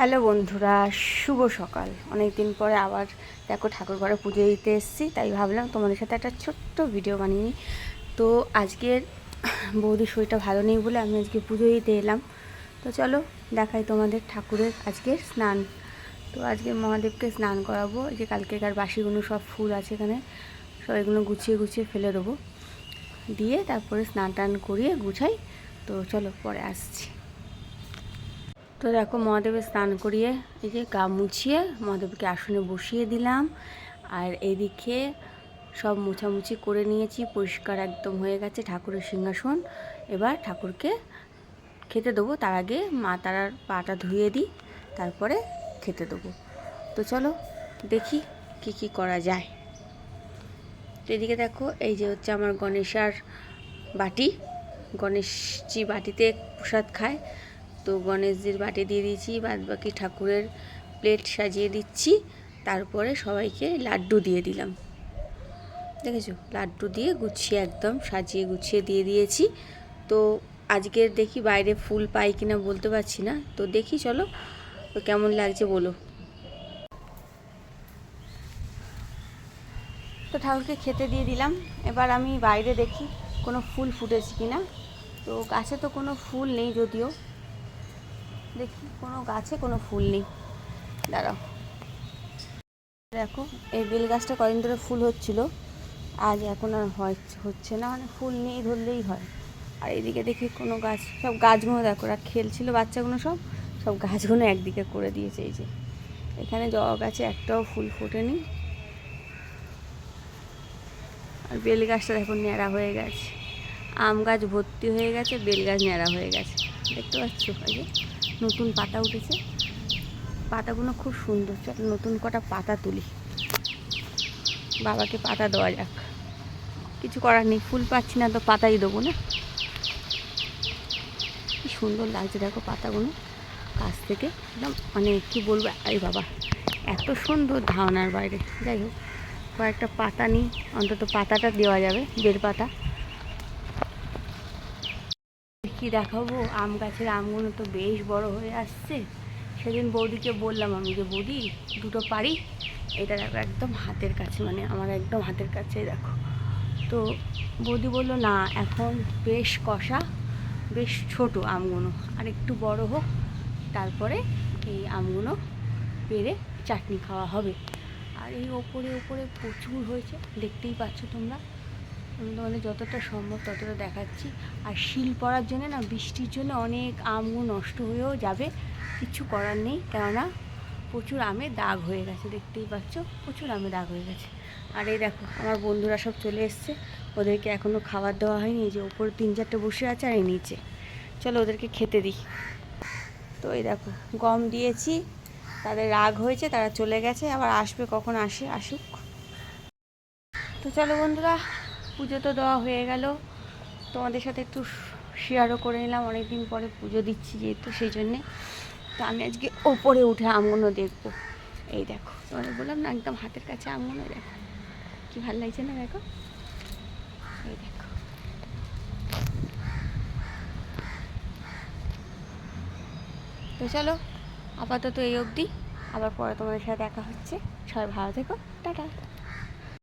Hello বন্ধুরা, শুভ সকাল। অনেক দিন পরে আবার দেখো ঠাকুর ঘরে পুজো দিতে এসেছি, তাই ভাবলাম তোমাদের সাথে একটা ছোট্ট ভিডিও বানিয়ে নিই। তো আজকের বৌদির শরীরটা ভালো নেই বলে আমি আজকে পুজো দিতে এলাম। তো চলো দেখাই তোমাদের ঠাকুরের আজকের স্নান। তো আজকে মহাদেবকে স্নান করাবো। যে কালকেকার বাসিগুলো সব ফুল আছে এখানে, সব এগুলো গুছিয়ে গুছিয়ে ফেলে দেবো, দিয়ে তারপরে স্নান টান করিয়ে গুছাই। তো চলো পরে আসছি। তো দেখো মহাদেবের স্নান করিয়ে এই যে গা মুছিয়ে মহাদেবকে আসনে বসিয়ে দিলাম। আর এইদিকে সব মোছামুছি করে নিয়েছি, পরিষ্কার একদম হয়ে গেছে ঠাকুরের সিংহাসন। এবার ঠাকুরকে খেতে দেবো, তার আগে মা তারার পাটা ধুয়ে দিই, তারপরে খেতে দেবো। তো চলো দেখি কি কি করা যায়। তো এদিকে দেখো এই যে হচ্ছে আমার গণেশার বাটি। গণেশজি বাটিতে প্রসাদ খায়, তো গণেশজির বাটি দিয়ে দিয়েছি, বাদ বাকি ঠাকুরের প্লেট সাজিয়ে দিচ্ছি। তারপরে সবাইকে লাড্ডু দিয়ে দিলাম, দেখেছো, লাড্ডু দিয়ে গুছিয়ে একদম সাজিয়ে গুছিয়ে দিয়ে দিয়েছি। তো আজকের দেখি বাইরে ফুল পাই কিনা বলতে পারছি না, তো দেখি চলো কেমন লাগছে বলো। তো ঠাকুরকে খেতে দিয়ে দিলাম, এবার আমি বাইরে দেখি কোনো ফুল ফুটেছে কিনা। তো গাছে তো কোনো ফুল নেই, যদিও দেখি কোনো গাছে কোনো ফুল নেই। দাঁড়াও, দেখো এই বেল গাছটা কদিন ধরে ফুল হচ্ছিল, আজ এখন আর হচ্ছে না, মানে ফুল নেই ধরলেই হয়। আর এইদিকে দেখি কোনো গাছ, সব গাছগুলো দেখো, ওরা খেলছিল বাচ্চাগুলো, সব সব গাছগুলো একদিকে করে দিয়েছে। এই যে এখানে জবা গাছে একটাও ফুল ফোটেনি। আর বেল গাছটা দেখো ন্যাড়া হয়ে গেছে, আম গাছ ভর্তি হয়ে গেছে, বেল গাছ ন্যাড়া হয়ে গেছে, দেখতে পাচ্ছ। এই যে নতুন পাতা উঠেছে, পাতাগুলো খুব সুন্দর। চলো নতুন কটা পাতা তুলি, বাবাকে পাতা দেওয়া যাক। কিছু করার নেই, ফুল পাচ্ছি না তো পাতাই দেবো না। কি সুন্দর লাগছে দেখো পাতাগুলো কাছ থেকে, একদম মানে কী বলবো, এই বাবা এত সুন্দর, ধারণার বাইরে। যাই হোক, কয়েকটা পাতা নিই, অন্তত পাতাটা দেওয়া যাবে, বেল পাতা। কি দেখাবো, আম গাছের আমগুলো তো বেশ বড় হয়ে আসছে। সেদিন বৌদিকে বললাম আমি যে বৌদি দুটো পারি, এটা দেখো একদম হাতের কাছে, মানে আমার একদম হাতের কাছে দেখো। তো বৌদি বললো না, এখন বেশ কষা, বেশ ছোট আমগুলো, আর একটু বড় হোক, তারপরে এই আমগুলো পেরে চাটনি খাওয়া হবে। আর এই ওপরে ওপরে প্রচুর হয়েছে, দেখতেই পাচ্ছ তোমরা। আমি তোমাদের যতটা সম্ভব ততটা দেখাচ্ছি। আর শিল পড়ার জন্য না, বৃষ্টির জন্য অনেক আমগুলো নষ্ট হয়েও যাবে, কিছু করার নেই, কেননা প্রচুর আমে দাগ হয়ে গেছে, দেখতেই পাচ্ছ প্রচুর আমে দাগ হয়ে গেছে। আর এই দেখো আমার বন্ধুরা সব চলে এসছে, ওদেরকে এখনও খাবার দেওয়া হয়নি। এই যে ওপরে 3-4টে বসে আছে, আর এই নিচে। চলো ওদেরকে খেতে দিই। তো এই দেখো গম দিয়েছি, তাদের রাগ হয়েছে, তারা চলে গেছে, আবার আসবে, কখন আসুক। তো চলো বন্ধুরা, পুজো তো দেওয়া হয়ে গেল, তোমাদের সাথে একটু শেয়ারও করে নিলাম। অনেক দিন পরে পুজো দিচ্ছি যেহেতু, সেই জন্যে। তো আমি আজকে ওপরে উঠে আমগুলো দেখবো। এই দেখো, তোমাদের বললাম না একদম হাতের কাছে আমগুলো, দেখো কি ভালো লাগছে না, দেখো এই দেখো। তো চলো আপাতত এই অবধি, আবার পরে তোমাদের সাথে দেখা হচ্ছে। সবাই ভালো থেকো, টাটা।